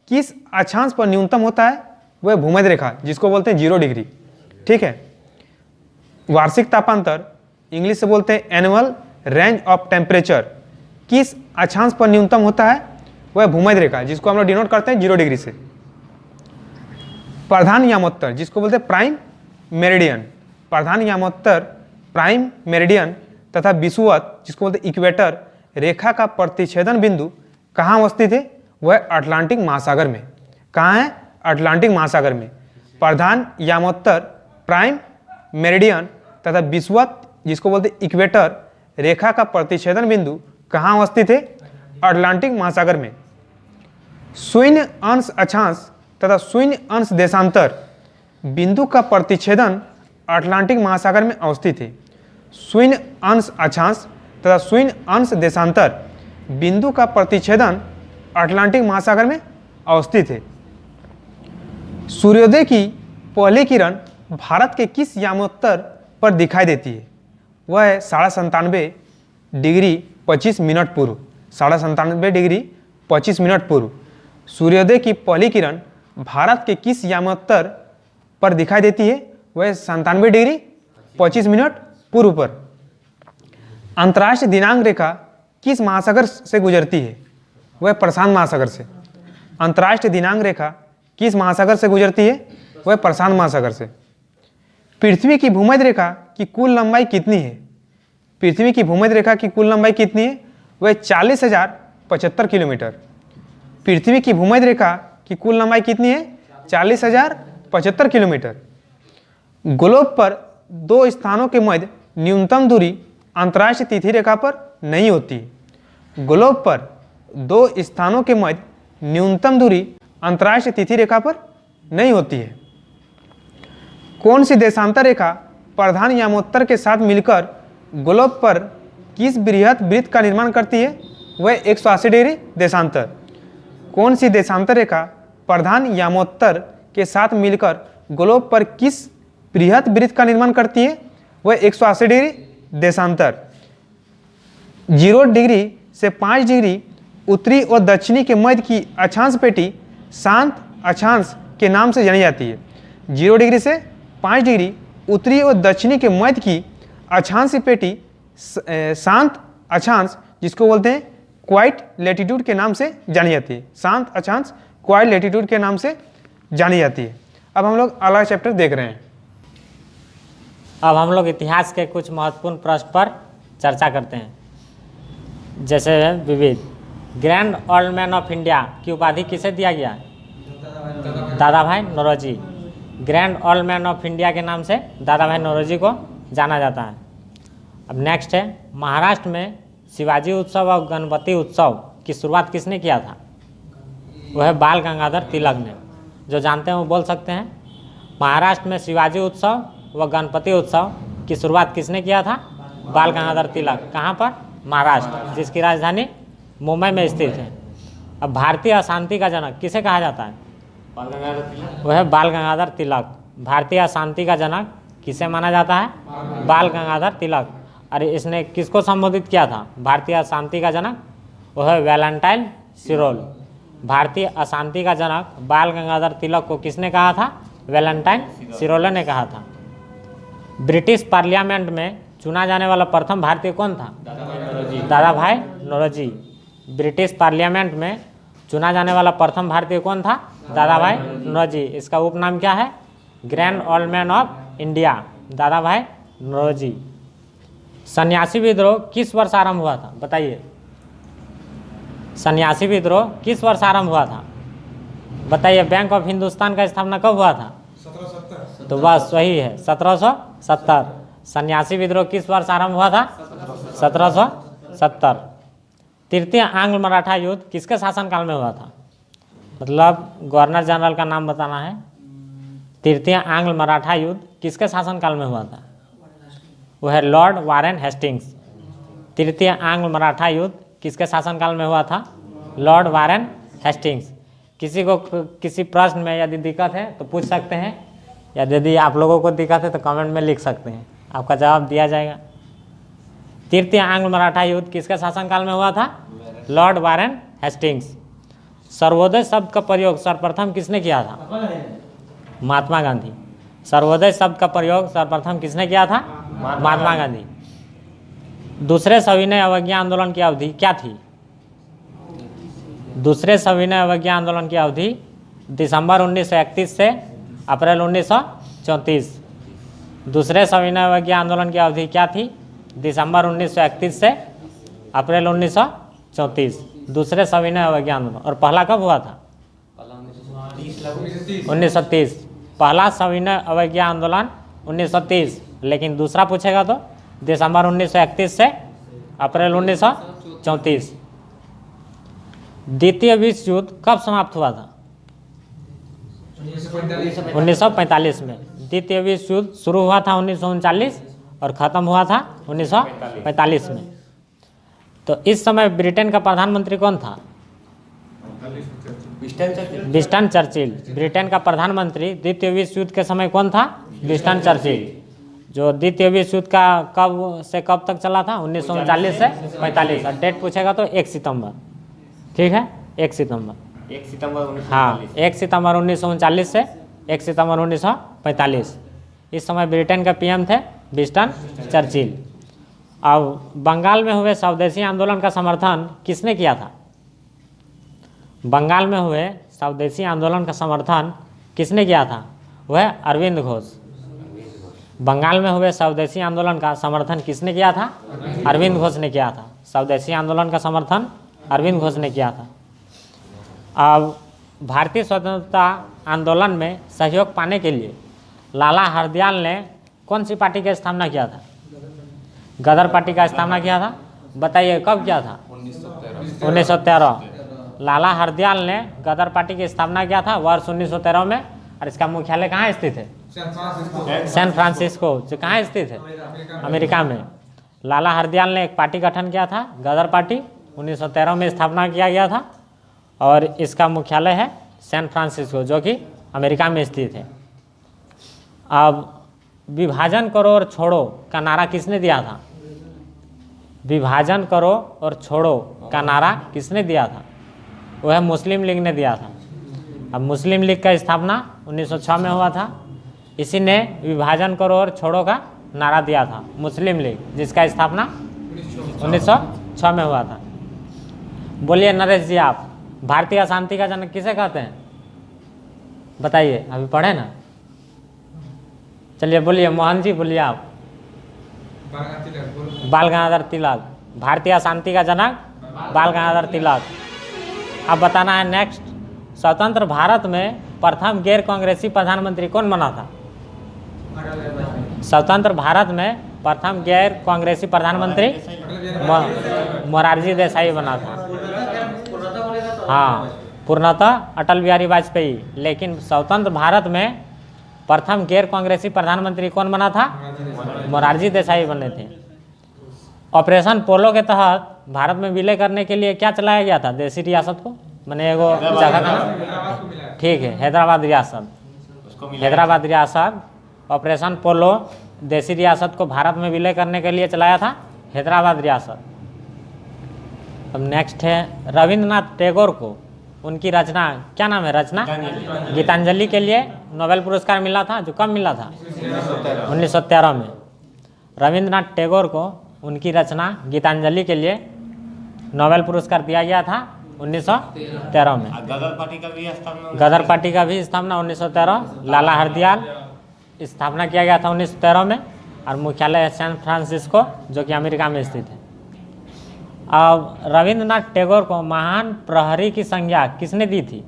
किस अक्षांश पर न्यूनतम होता है? वह भूमध्य रेखा जिसको बोलते हैं 0 डिग्री। ठीक है। वार्षिक तापांतर इंग्लिश से बोलते हैं एनुअल रेंज ऑफ टेम्परेचर किस अक्षांश पर न्यूनतम होता है? वह भूमध्य रेखा जिसको हम लोग डिनोट करते हैं 0 डिग्री से। प्रधान यामोत्तर जिसको बोलते हैं प्राइम मेरिडियन, प्रधान यामोत्तर प्राइम मेरिडियन तथा विषुवत जिसको बोलते हैं इक्वेटर रेखा का प्रतिच्छेदन बिंदु कहाँ अवस्थित है? वह अटलांटिक महासागर में। कहाँ है? अटलांटिक महासागर में। प्रधान यामोत्तर प्राइम मेरिडियन तथा विषुवत जिसको बोलते हैं इक्वेटर रेखा का प्रतिच्छेदन बिंदु कहाँ अवस्थित है? अटलांटिक महासागर में। शून्य अंश अक्षांश तथा शून्य अंश देशांतर बिंदु का प्रतिच्छेदन अटलांटिक महासागर में अवस्थित है। शून्य अंश अक्षांश तथा शून्य अंश देशांतर बिंदु का प्रतिच्छेदन अटलांटिक महासागर में अवस्थित है। सूर्योदय की पहली किरण भारत के किस यामोत्तर पर दिखाई देती है? वह है 97.5 डिग्री 25 मिनट पूर्व। 97.5 डिग्री 25 मिनट पूर्व सूर्योदय की पहली किरण भारत के किस यामोत्तर पर दिखाई देती है? वह 97 डिग्री 25 मिनट पूर्व पर। अंतर्राष्ट्रीय दिनांक रेखा किस महासागर से गुजरती है? वह प्रशांत महासागर से। अंतर्राष्ट्रीय दिनांक रेखा किस महासागर से गुजरती है? वह प्रशांत महासागर से। पृथ्वी की भूमध्य रेखा की कुल लंबाई कितनी है? पृथ्वी की भूमध्य रेखा की कुल लंबाई कितनी है? वह 40,075 किलोमीटर। पृथ्वी की भूमध्य रेखा की कुल लंबाई कितनी है? 40,075 किलोमीटर। ग्लोब पर दो स्थानों के मध्य न्यूनतम दूरी अंतर्राष्ट्रीय तिथि रेखा पर नहीं होती। ग्लोब पर दो स्थानों के मध्य न्यूनतम दूरी अंतर्राष्ट्रीय तिथि रेखा पर नहीं होती है। कौन सी देशांतर रेखा प्रधान यामोत्तर के साथ मिलकर ग्लोब पर किस बृहत वृत्त का निर्माण करती है? वह 180 डिग्री देशांतर। कौन सी देशांतर रेखा प्रधान यामोत्तर के साथ मिलकर ग्लोब पर किस बृहत वृत्त का निर्माण करती है? वह 180 डिग्री देशांतर। 0 डिग्री से 5 डिग्री उत्तरी और दक्षिणी के मध्य की अक्षांश पेटी शांत अक्षांश के नाम से जानी जाती है। 0 डिग्री से 5 डिग्री उत्तरी और दक्षिणी के मध्य की अक्षांश पेटी शांत अक्षांश जिसको बोलते हैं क्वाइट लैटिट्यूड के नाम से जानी जाती है। शांत अक्षांश क्वाइट लैटिट्यूड के नाम से जानी जाती है। अब हम लोग अगला चैप्टर देख रहे हैं। अब हम लोग इतिहास के कुछ महत्वपूर्ण प्रश्न पर चर्चा करते हैं। जैसे विविध grand old man of India की उपाधि किसे दिया गया है? Dadabhai Naoroji. Grand old man of India के नाम से दादा भाई नौरोजी को जाना जाता है। अब नेक्स्ट है, महाराष्ट्र में शिवाजी उत्सव और गणपति उत्सव की शुरुआत किसने किया था? वह है बाल गंगाधर तिलक ने। जो जानते हैं वो बोल सकते हैं। महाराष्ट्र में शिवाजी उत्सव व गणपति उत्सव की शुरुआत किसने किया था? बाल गंगाधर तिलक। कहाँ पर? महाराष्ट्र, जिसकी राजधानी मुंबई में स्थित है। अब भारतीय अशांति का जनक किसे कहा जाता है? वह है बाल गंगाधर तिलक। भारतीय अशांति का जनक किसे माना जाता है? बाल गंगाधर तिलक। अरे इसने किसको संबोधित किया था? भारतीय अशांति का जनक वह है वैलेंटाइन सिरोल। भारतीय अशांति का जनक बाल गंगाधर तिलक को किसने कहा था? वैलेंटाइन सिरोल ने कहा था। ब्रिटिश पार्लियामेंट में चुना जाने वाला प्रथम भारतीय कौन था? दादा भाई नौरोजी। ब्रिटिश पार्लियामेंट में चुना जाने वाला प्रथम भारतीय कौन था? दादा भाई नौरोजी। इसका उपनाम क्या है? Grand old man of India, दादा भाई नौरोजी। सन्यासी विद्रोह किस वर्ष आरंभ हुआ था? बताइए। सन्यासी विद्रोह किस वर्ष आरंभ हुआ था? बताइए। बैंक ऑफ हिंदुस्तान का स्थापना कब हुआ था? 1770। तो बस वही है 1770। सन्यासी विद्रोह किस वर्ष आरंभ हुआ था? 1770। तृतीय आंग्ल मराठा युद्ध किसके शासनकाल में हुआ था? मतलब गवर्नर जनरल का नाम बताना है। तृतीय आंग्ल मराठा युद्ध किसके शासनकाल में हुआ था? वो है लॉर्ड वारेन हेस्टिंग्स। तृतीय आंग्ल मराठा युद्ध किसके शासनकाल में हुआ था? Lord Warren Hastings. किसी को किसी प्रश्न में यदि दिक्कत है तो पूछ सकते हैं, या यदि आप लोगों को दिक्कत है तो कमेंट में लिख सकते हैं, आपका जवाब दिया जाएगा। तृतीय आंग्ल मराठा युद्ध किसके शासनकाल में हुआ था? Lord Warren Hastings. सर्वोदय शब्द का प्रयोग सर्वप्रथम किसने किया था? महात्मा गांधी। सर्वोदय शब्द का प्रयोग सर्वप्रथम किसने किया था? महात्मा गांधी। दूसरे सविनय अवज्ञा आंदोलन की अवधि क्या थी? दूसरे सविनय अवज्ञा आंदोलन की अवधि दिसंबर 1931 से अप्रैल 1934। दूसरे सविनय अवज्ञा आंदोलन की अवधि क्या थी? दिसंबर 1931 से अप्रैल 1934। दूसरे सविनय अवज्ञा आंदोलन। और पहला कब हुआ था? 1930। पहला सविनय अवज्ञा आंदोलन 1930, लेकिन दूसरा पूछेगा तो दिसंबर 1931 से अप्रैल 1934। द्वितीय विश्व युद्ध कब समाप्त हुआ था? 1945 में। द्वितीय विश्व युद्ध शुरू हुआ था 1939 और ख़त्म हुआ था 1945 में। तो इस समय ब्रिटेन का प्रधानमंत्री कौन था? Winston Churchill. ब्रिटेन का प्रधानमंत्री द्वितीय विश्व युद्ध के समय कौन था? Winston Churchill. जो द्वितीय विश्व युद्ध का कब से कब तक चला था? 1939 से 45। और डेट पूछेगा तो 1 सितंबर। ठीक है, 1 सितंबर। 1 सितंबर हाँ, 1 सितंबर 1939 से 1 सितंबर 1945। इस समय ब्रिटेन का पीएम थे विंस्टन चर्चिल। अब बंगाल में हुए स्वदेशी आंदोलन का समर्थन किसने किया था? बंगाल में हुए स्वदेशी आंदोलन का समर्थन किसने किया था? वह अरविंद घोष। बंगाल में हुए स्वदेशी आंदोलन का समर्थन किसने किया था? अरविंद घोष ने किया था। स्वदेशी आंदोलन का समर्थन अरविंद घोष ने किया था। अब भारतीय स्वतंत्रता आंदोलन में सहयोग पाने के लिए लाला हरदयाल ने कौन सी पार्टी की स्थापना किया था? गदर पार्टी का स्थापना किया था। बताइए कब किया था? 1913। लाला हरदयाल ने गदर पार्टी की स्थापना किया था वर्ष 1913 में। और इसका मुख्यालय कहाँ स्थित है? San Francisco. जो कहाँ स्थित है? अमेरिका में। लाला हरदयाल ने एक पार्टी गठन किया था, गदर पार्टी। 1913 में स्थापना किया गया था और इसका मुख्यालय है सैन फ्रांसिस्को, जो कि अमेरिका में स्थित है। अब विभाजन करो और छोड़ो का नारा किसने दिया था? विभाजन करो और छोड़ो का नारा किसने दिया था? वह मुस्लिम लीग ने दिया था। अब मुस्लिम लीग का स्थापना 1906 में हुआ था। इसी ने विभाजन करो और छोड़ो का नारा दिया था, मुस्लिम लीग, जिसका स्थापना 1906 में हुआ था। बोलिए नरेश जी, आप भारतीय अशांति का जनक किसे कहते हैं? बताइए, अभी पढ़े ना? चलिए बोलिए, मोहन जी बोलिए आप। बाल गंगाधर तिलक। भारतीय अशांति का जनक बाल गंगाधर तिलक। अब बताना है नेक्स्ट, स्वतंत्र भारत में प्रथम गैर कांग्रेसी प्रधानमंत्री कौन बना था? स्वतंत्र भारत में प्रथम गैर कांग्रेसी प्रधानमंत्री मोरारजी देसाई बना था। हाँ, पूर्णतः अटल बिहारी वाजपेयी। लेकिन स्वतंत्र भारत में प्रथम गैर कांग्रेसी प्रधानमंत्री कौन बना था? मोरारजी देसाई बने थे। ऑपरेशन पोलो के तहत भारत में विलय करने के लिए क्या चलाया गया था? देसी रियासत को, मैंने एगो जगह का, ठीक है, हैदराबाद रियासत। हैदराबाद रियासत, ऑपरेशन पोलो, देसी रियासत को भारत में विलय करने के लिए चलाया था हैदराबाद रियासत। अब नेक्स्ट है, रविंद्रनाथ टैगोर को उनकी रचना, क्या नाम है रचना? गीतांजलि के लिए नोबेल पुरस्कार मिला था, जो कब मिला था? 1913 में। रविंद्रनाथ टैगोर को उनकी रचना गीतांजलि के लिए नोबेल पुरस्कार दिया गया था 1913 में। गदर पार्टी का भी स्थापना गदर पार्टी का भी स्थापना 1913। लाला हरदयाल स्थापना किया गया था 1913 में। और मुख्यालय है सैन फ्रांसिस्को, जो कि अमेरिका में स्थित है। अब रविंद्रनाथ टैगोर को महान प्रहरी की संज्ञा किसने दी थी?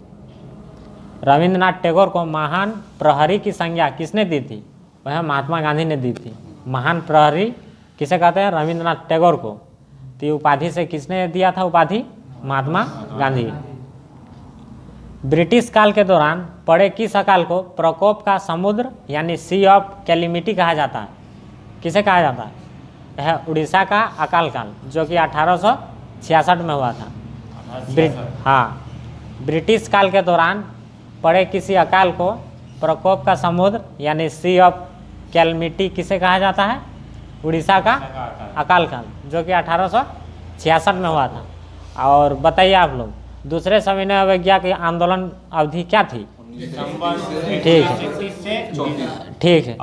रविंद्रनाथ टैगोर को महान प्रहरी की संज्ञा किसने दी थी? वह महात्मा गांधी ने दी थी। महान प्रहरी किसे कहते हैं? रविंद्रनाथ टैगोर को। तो ये उपाधि से किसने दिया था उपाधि? महात्मा गांधी। ब्रिटिश काल के दौरान पड़े किस अकाल को प्रकोप का समुद्र यानी सी ऑफ कैलिमिटी कहा जाता है? किसे कहा जाता है? यह उड़ीसा का अकाल काल जो कि 1866 में हुआ था। हाँ, ब्रिटिश काल के दौरान पड़े किसी अकाल को प्रकोप का समुद्र यानी सी ऑफ कैलमिटी किसे कहा जाता है? उड़ीसा का अकाल काल जो कि 1866 में हुआ था। और बताइए आप लोग, दूसरे सविनय अवज्ञा के आंदोलन अवधि क्या थी? ठीक है, ठीक है,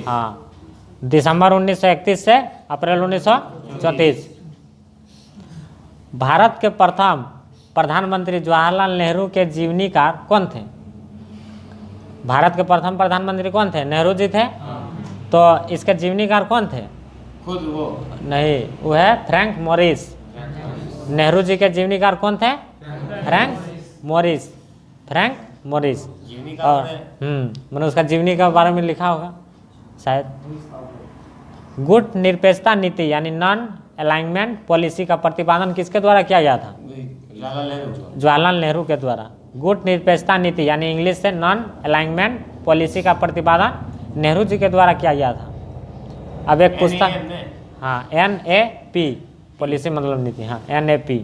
हाँ, दिसंबर 1931 से अप्रैल 1934। भारत के प्रथम प्रधानमंत्री जवाहरलाल नेहरू के जीवनीकार कौन थे? भारत के प्रथम प्रधानमंत्री कौन थे? नेहरू जी थे। तो इसके जीवनीकार कौन थे? खुद वो नहीं, वो है फ्रैंक मॉरिस। नेहरू जी के जीवनीकार कौन थे? Frank Morris. Frank Morris. और मैंने उसका जीवनी के बारे में लिखा होगा शायद। गुट निरपेक्षता नीति यानी नॉन अलाइनमेंट पॉलिसी का प्रतिपादन किसके द्वारा किया गया था? जवाहरलाल नेहरू के द्वारा। गुट निरपेक्षता नीति यानी इंग्लिश से नॉन अलाइनमेंट पॉलिसी का प्रतिपादन नेहरू जी के द्वारा किया गया था। अब एक पुस्तक, हाँ, NAP पॉलिसी मतलब नीति, हाँ, NAP।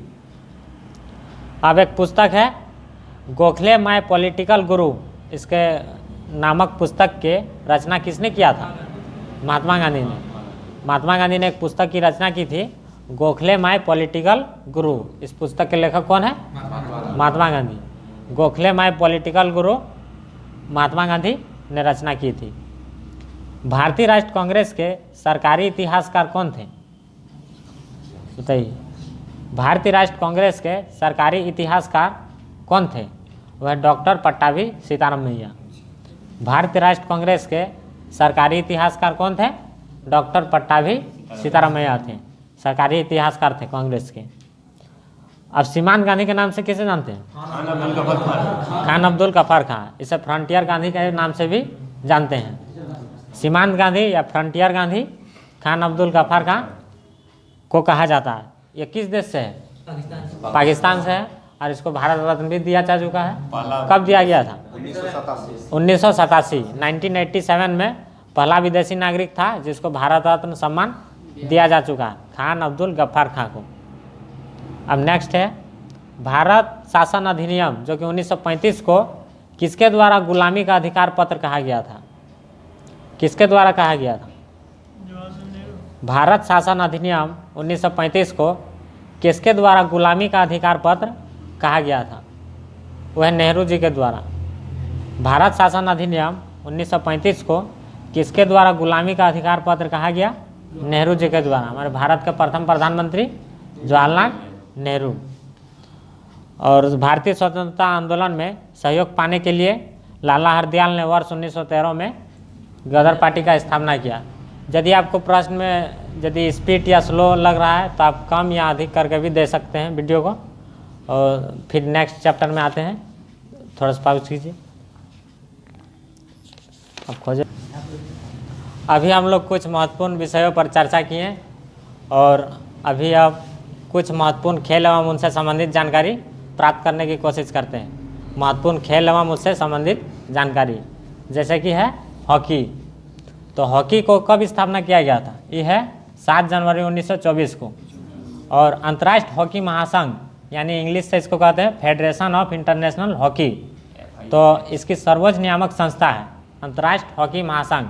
अब एक पुस्तक है गोखले माय पॉलिटिकल गुरु, इसके नामक पुस्तक के रचना किसने किया था? महात्मा गांधी ने। महात्मा गांधी ने एक पुस्तक की रचना की थी, गोखले माय पॉलिटिकल गुरु। इस पुस्तक के लेखक कौन है? महात्मा गांधी। गोखले माय पॉलिटिकल गुरु महात्मा गांधी ने रचना की थी। भारतीय राष्ट्र कांग्रेस के सरकारी इतिहासकार कौन थे? बताइए। भारतीय राष्ट्र कांग्रेस के सरकारी इतिहासकार कौन थे? वह डॉक्टर पट्टाभी सीताराम मैया। भारतीय राष्ट्र कांग्रेस के सरकारी इतिहासकार कौन थे? डॉक्टर पट्टाभी सीताराम मैया थे, सरकारी इतिहासकार थे कांग्रेस के। अब सीमांत गांधी के नाम से किसे जानते हैं? खान अब्दुल गफ्फार खां। इसे फ्रंटियर गांधी के नाम से भी जानते हैं। सीमांत गांधी या फ्रंटियर गांधी खान अब्दुल गफ्फार खां को कहा जाता है। ये किस देश से है? पाकिस्तान से है। और इसको भारत रत्न भी दिया जा चुका है। कब दिया गया था? 1987। 1987 में पहला विदेशी नागरिक था जिसको भारत रत्न सम्मान दिया जा चुका है, खान अब्दुल गफ्फार खां को। अब नेक्स्ट है भारत शासन अधिनियम जो कि 1935 को किसके द्वारा गुलामी का अधिकार पत्र कहा गया था? किसके द्वारा कहा गया था? भारत शासन अधिनियम 1935 को किसके द्वारा गुलामी का अधिकार पत्र कहा गया था? वह नेहरू जी के द्वारा। भारत शासन अधिनियम 1935 को किसके द्वारा गुलामी का अधिकार पत्र कहा गया? नेहरू जी के द्वारा। हमारे भारत के प्रथम प्रधानमंत्री जवाहरलाल नेहरू। और भारतीय स्वतंत्रता आंदोलन में सहयोग पाने के लिए लाला हरदयाल ने वर्ष 1913 में गदर पार्टी का स्थापना किया। यदि आपको प्रश्न में यदि स्पीड या स्लो लग रहा है तो आप कम या अधिक करके भी दे सकते हैं वीडियो को। और फिर नेक्स्ट चैप्टर में आते हैं, थोड़ा सा पॉज कीजिए, अब खोजें। अभी हम लोग कुछ महत्वपूर्ण विषयों पर चर्चा किए और अभी अब कुछ महत्वपूर्ण खेल एवं उनसे संबंधित जानकारी प्राप्त करने की कोशिश करते हैं। महत्वपूर्ण खेल एवं उससे संबंधित जानकारी जैसे कि है हॉकी। तो हॉकी को कब स्थापना किया गया था? ये है 7 जनवरी 1924 को। और अंतर्राष्ट्रीय हॉकी महासंघ यानी इंग्लिश से इसको कहते हैं फेडरेशन ऑफ इंटरनेशनल हॉकी, तो इसकी सर्वोच्च नियामक संस्था है अंतर्राष्ट्रीय हॉकी महासंघ।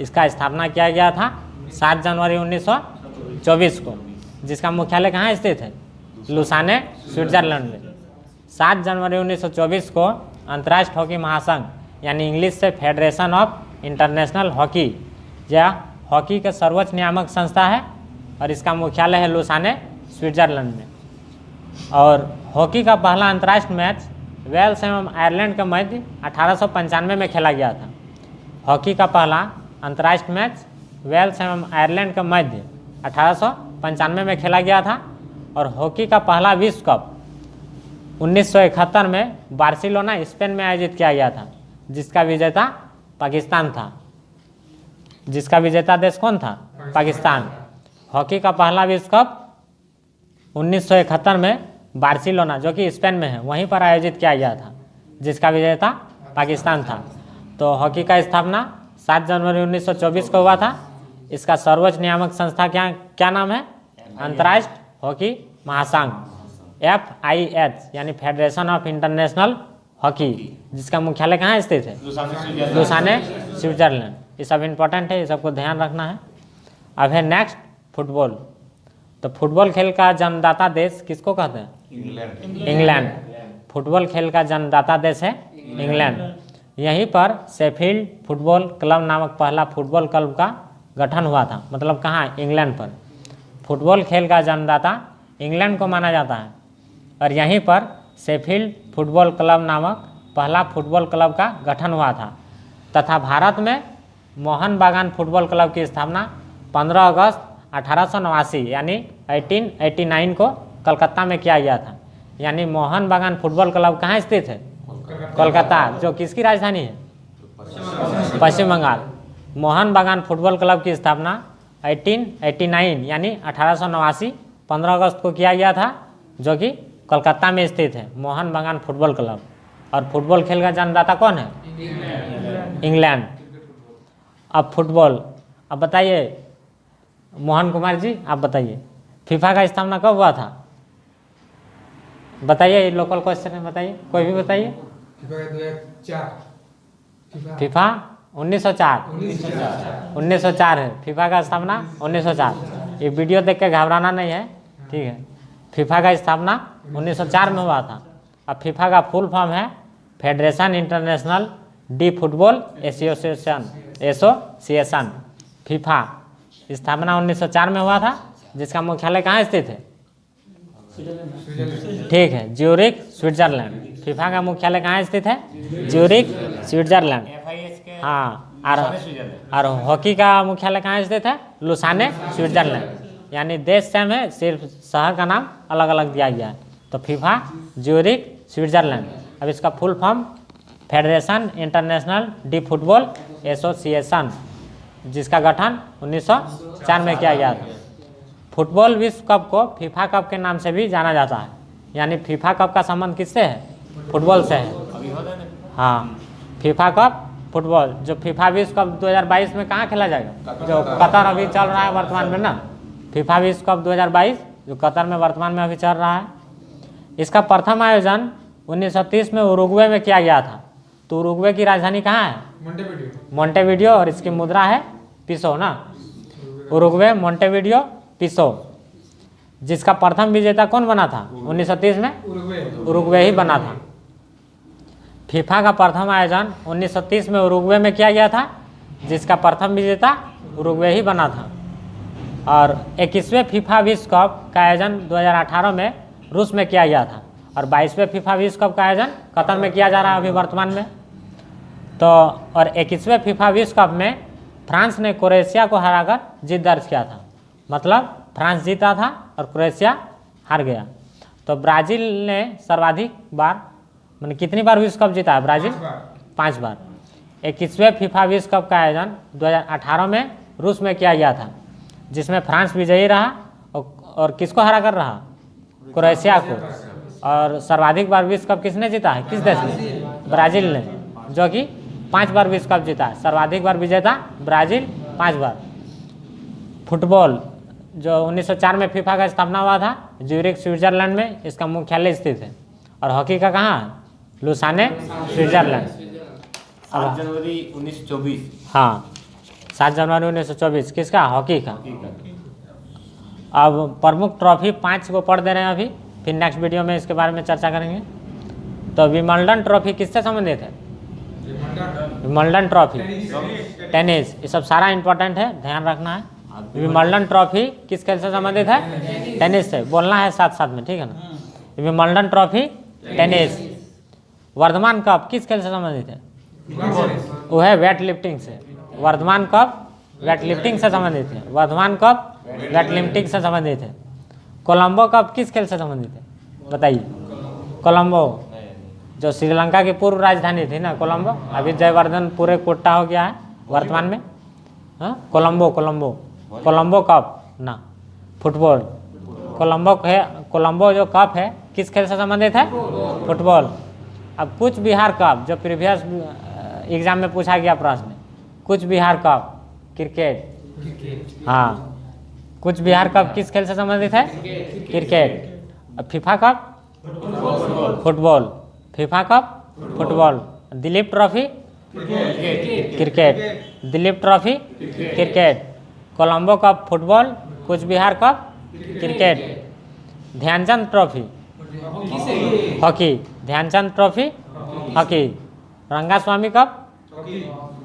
इसका स्थापना किया गया था 7 जनवरी 1924 को, जिसका मुख्यालय कहाँ स्थित है? लुसाने, स्विट्जरलैंड में। 7 जनवरी 1924 को अंतर्राष्ट्रीय हॉकी महासंघ यानी इंग्लिश से फेडरेशन ऑफ इंटरनेशनल हॉकी या हॉकी के सर्वोच्च नियामक संस्था है और इसका मुख्यालय है लुसाने, स्विट्जरलैंड में। और हॉकी का पहला अंतर्राष्ट्रीय मैच वेल्स एवं आयरलैंड के मध्य 1895 में खेला गया था। हॉकी का पहला अंतर्राष्ट्रीय मैच वेल्स एवं आयरलैंड के मध्य 1895 में खेला गया था। और हॉकी का पहला विश्व कप 1971 में बार्सिलोना, स्पेन में आयोजित किया गया था, जिसका विजेता पाकिस्तान था। जिसका विजेता देश कौन था? पाकिस्तान। हॉकी का पहला विश्व कप 1971 में बार्सिलोना, जो कि स्पेन में है, वहीं पर आयोजित किया गया था, जिसका विजेता पाकिस्तान था। तो हॉकी का स्थापना 7 जनवरी 1924 को हुआ था। इसका सर्वोच्च नियामक संस्था क्या नाम है? अंतर्राष्ट्रीय हॉकी महासंघ, FIH, यानी फेडरेशन ऑफ इंटरनेशनल हॉकी, जिसका मुख्यालय कहाँ स्थित है? Lausanne, Switzerland. ये सब इम्पोर्टेंट है, ये सबको ध्यान रखना है। अब है नेक्स्ट फुटबॉल। तो फुटबॉल खेल का जन्मदाता देश किसको कहते हैं? इंग्लैंड। फुटबॉल खेल का जन्मदाता देश है इंग्लैंड। यहीं पर शेफील्ड फुटबॉल क्लब नामक पहला फुटबॉल क्लब का गठन हुआ था। मतलब कहाँ? इंग्लैंड पर। फुटबॉल खेल का जन्मदाता इंग्लैंड को माना जाता है और यहीं पर शेफील्ड फुटबॉल क्लब नामक पहला फुटबॉल क्लब का गठन हुआ था तथा भारत में मोहन बागान फुटबॉल क्लब की स्थापना 15 अगस्त 1889 यानी 1889 को कलकत्ता में किया गया था। यानी मोहन बागान फुटबॉल क्लब कहाँ स्थित है? कोलकाता, जो किसकी राजधानी है? पश्चिम बंगाल। मोहन बागान फुटबॉल क्लब की स्थापना 1889 यानी 1889 15 अगस्त को किया गया था, जो कि कोलकाता में स्थित है मोहन बागान फुटबॉल क्लब। और फुटबॉल खेल का जन्मदाता कौन है? इंग्लैंड। अब फुटबॉल, अब बताइए मोहन कुमार जी, आप बताइए फीफा का स्थापना कब हुआ था? बताइए, लोकल क्वेश्चन है, बताइए, कोई भी बताइए। फीफा 1904 है फीफा का स्थापना 1904। ये वीडियो देख के घबराना नहीं है, ठीक है। फीफा का स्थापना 1904 में हुआ था। अब फीफा का फुल फॉर्म है federation international D football association. FIFA स्थापना 1904 में हुआ था, जिसका मुख्यालय कहाँ स्थित है? ठीक है, ज्यूरिख, स्विट्जरलैंड। फीफा का मुख्यालय कहाँ स्थित है? Zurich, Switzerland. हाँ, और हॉकी का मुख्यालय कहाँ स्थित है? Lausanne, Switzerland. यानी देश सेम है, सिर्फ शहर का नाम अलग अलग दिया गया है। तो फीफा, ज्यूरिख, स्विट्जरलैंड। अब इसका full form federation international D football association, जिसका गठन 1904 में किया गया था। फुटबॉल विश्व कप को फीफा कप के नाम से भी जाना जाता है। यानी फीफा कप का संबंध किससे है? फुटबॉल से है। हाँ, फीफा कप फुटबॉल, जो फीफा विश्व कप 2022 में कहाँ खेला जाएगा? जो कतर अभी चल रहा है वर्तमान में ना, फीफा विश्व कप 2022 जो कतर में वर्तमान में अभी चल रहा है। इसका प्रथम आयोजन 1930 में उरुग्वे में किया गया था। तो उरुग्वे की राजधानी कहाँ है? मोंटेविडियो। और इसकी मुद्रा है पिसो ना। उरुग्वे, मोंटेविडियो, पिसो। जिसका प्रथम विजेता कौन बना था 1930 में? उरुग्वे ही बना था। फीफा का प्रथम आयोजन 1930 में उरुग्वे में किया गया था, जिसका प्रथम विजेता उरुग्वे ही बना था। और 21वें फीफा विश्व कप का आयोजन 2018 में रूस में किया गया था। और 22वें फीफा विश्व कप का आयोजन कतर में किया जा रहा है अभी वर्तमान में। तो और 21वें फीफा विश्व कप में फ्रांस ने क्रोएशिया को हराकर जीत दर्ज किया था। मतलब फ्रांस जीता था और क्रोएशिया हार गया। तो ब्राज़ील ने सर्वाधिक बार, मैंने कितनी बार विश्व कप जीता है ब्राज़ील? 5 बार। 21वें फीफा विश्व कप का आयोजन 2018 में रूस में किया गया था, जिसमें फ्रांस विजयी रहा और किसको हरा कर रहा? क्रोएशिया को। और सर्वाधिक बार विश्व कप किसने जीता है? किस देश ने? ब्राज़ील ने, जो कि 5 बार विश्व कप जीता है। सर्वाधिक बार विजेता ब्राज़ील, 5 बार। फुटबॉल जो 1904 में फीफा का स्थापना हुआ था, ज्यूरिख, स्विट्जरलैंड में इसका मुख्यालय स्थित है। और हॉकी का कहाँ है? Lausanne, Switzerland. 7 जनवरी 1924। हाँ, 7 जनवरी 1924 किसका? हॉकी का। अब प्रमुख ट्रॉफी 5 को पढ़ दे रहे हैं अभी, फिर नेक्स्ट वीडियो में इसके बारे में चर्चा करेंगे। तो विंबलडन ट्रॉफी किससे संबंधित है? Wimbledon trophy, tennis. ये सब सारा इंपॉर्टेंट है, ध्यान रखना है। विंबलडन ट्रॉफी किस खेल से संबंधित है? टेनिस से। बोलना है साथ साथ में, ठीक है ना। Wimbledon trophy, tennis. Vardhaman cup किस खेल से संबंधित है? वो है वेट लिफ्टिंग से। वर्धमान कप वेट लिफ्टिंग से संबंधित है। वर्धमान कप वेट लिफ्टिंग से संबंधित है। कोलंबो कप किस खेल से संबंधित है? बताइए। कोलंबो जो श्रीलंका की पूर्व राजधानी थी ना, कोलंबो, अभी जयवर्धन पूरे कोट्टा हो गया है वर्तमान में। हाँ कोलंबो कोलंबो कोलंबो कप ना फुटबॉल कोलंबो जो कप है किस खेल से संबंधित है? फुटबॉल। अब कुछ बिहार कप जो प्रीवियस एग्जाम में पूछा गया प्रश्न, कुछ बिहार कप क्रिकेट। हाँ कुछ बिहार कप किस खेल से संबंधित है? क्रिकेट। अब FIFA cup football, FIFA cup football. Dilip trophy cricket, Dilip trophy cricket. Colombo cup football, कुछ Bihar cup cricket. Dhyanchand trophy hockey, Dhyanchand trophy hockey. Rangaswamy cup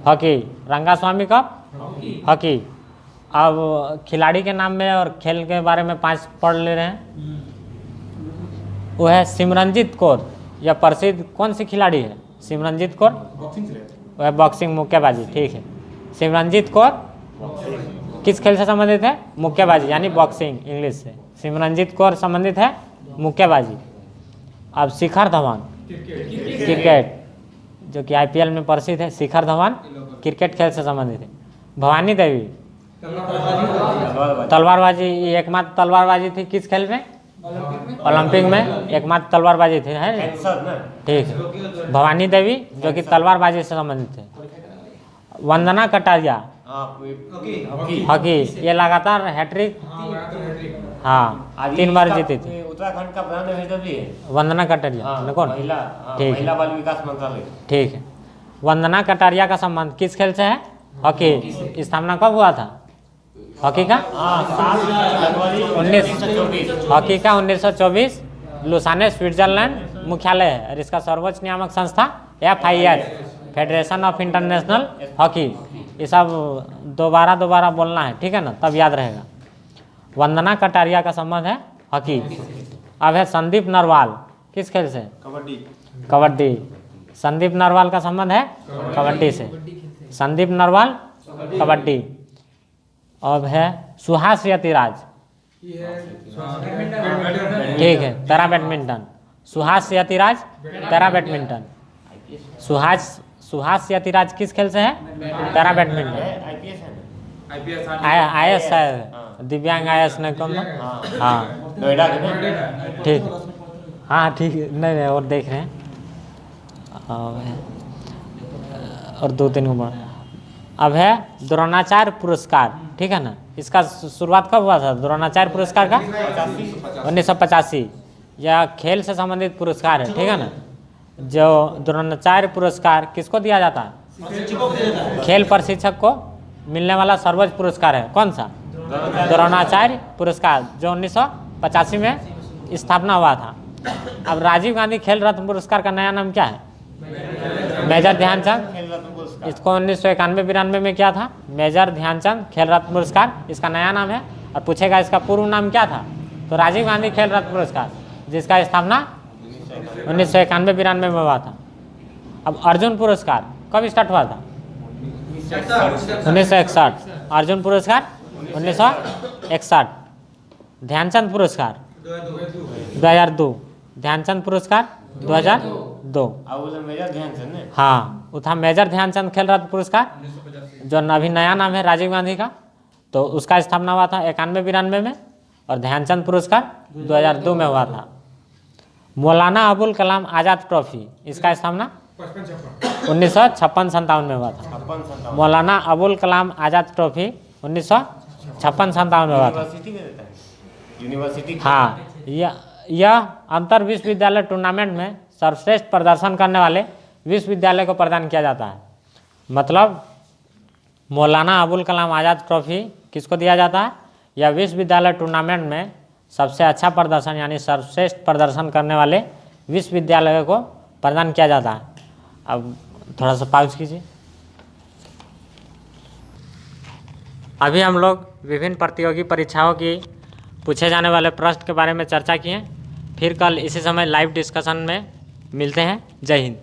hockey, Rangaswamy cup hockey. अब खिलाड़ी के नाम में और खेल के बारे में 5 पढ़ ले रहे हैं। वो है सिमरनजीत कौर, यह प्रसिद्ध कौन सी खिलाड़ी है? सिमरनजीत कौर वो है बॉक्सिंग, मुक्केबाजी। ठीक है, सिमरनजीत कौर किस खेल से संबंधित है? मुक्केबाजी यानी बॉक्सिंग इंग्लिश से। सिमरनजीत कौर संबंधित है मुक्केबाजी। अब शिखर धवन क्रिकेट, जो कि IPL में प्रसिद्ध है। शिखर धवन क्रिकेट खेल से संबंधित है। भवानी देवी तलवारबाजी, ये एकमात्र तलवारबाजी थी किस खेल में? ओलंपिक में एकमात्र तलवारबाजी थी, है ठीक है। भवानी देवी जो कि तलवारबाजी से संबंधित है। वंदना कटारिया हॉकी, ये लगातार हैट्रिक हाँ 3 बार जीती थी। उत्तराखंड का प्रधान भी है वंदना कटारिया कौन? ठीक महिला बाल विकास मंत्रालय। ठीक है। वंदना कटारिया का संबंध किस खेल से है? हॉकी। स्थापना कब हुआ था हॉकी का? 1924 लुसाने स्विट्जरलैंड मुख्यालय है। और इसका सर्वोच्च नियामक संस्था FIH, federation of international hockey. ये सब दोबारा बोलना है, ठीक है ना, तब याद रहेगा। वंदना कटारिया का संबंध है हॉकी। अब है संदीप नरवाल, किस खेल से? कबड्डी। संदीप नरवाल का संबंध है कबड्डी से। संदीप नरवाल कबड्डी। अब है सुहास यतिराज, ठीक है, para badminton. Suhas Yathiraj para badminton. Suhas Yathiraj किस खेल से है? Para badminton. IS है, दिव्यांग IS नहीं कौन? हाँ नोएडा ठीक, हाँ ठीक है, नहीं और देख रहे हैं। और 2-3 को अब है द्रोणाचार्य पुरस्कार, ठीक है ना। इसका शुरुआत कब हुआ था द्रोणाचार्य पुरस्कार का? 1985। यह खेल से संबंधित पुरस्कार है, ठीक है ना। जो द्रोणाचार्य पुरस्कार किसको दिया जाता है? खेल प्रशिक्षक को मिलने वाला सर्वोच्च पुरस्कार है। कौन सा? द्रोणाचार्य पुरस्कार, जो 1985 में स्थापना हुआ था। अब राजीव गांधी खेल रत्न पुरस्कार का नया नाम क्या है? मेजर ध्यानचंद। इसको 1991-92 में क्या था? मेजर ध्यानचंद खेल रत्न पुरस्कार इसका नया नाम है। और पूछेगा इसका पूर्व नाम क्या था, तो राजीव गांधी खेल रत्न पुरस्कार, जिसका स्थापना 1991-92 में हुआ था। अब अर्जुन पुरस्कार कब स्टार्ट हुआ था? 1961। अर्जुन पुरस्कार 1961। ध्यानचंद पुरस्कार 2002। ध्यानचंद पुरस्कार 2002। मेजर ध्यानचंद ने? हाँ, वो था मेजर ध्यानचंद खेल रत्न पुरस्कार, जो अभी नया नाम है राजीव गांधी का। तो उसका स्थापना हुआ था 91-92 में। और ध्यानचंद पुरस्कार 2002 में हुआ था। मौलाना अबुल कलाम आज़ाद ट्रॉफी, इसका स्थापना 1956-57 में हुआ था। मौलाना अबुल कलाम आज़ाद ट्रॉफी 1956-57 में हुआ था। यूनिवर्सिटी हाँ, यह अंतर विश्वविद्यालय टूर्नामेंट में सर्वश्रेष्ठ प्रदर्शन करने वाले विश्वविद्यालय को प्रदान किया जाता है। मतलब मौलाना अबुल कलाम आज़ाद ट्रॉफी किसको दिया जाता है? यह विश्वविद्यालय टूर्नामेंट में सबसे अच्छा प्रदर्शन यानी सर्वश्रेष्ठ प्रदर्शन करने वाले विश्वविद्यालय को प्रदान किया जाता है। अब थोड़ा सा पॉज कीजिए। अभी हम लोग विभिन्न प्रतियोगी परीक्षाओं की पूछे जाने वाले प्रश्न के बारे में चर्चा किए। फिर कल इसी समय लाइव डिस्कशन में मिलते हैं। जय हिंद।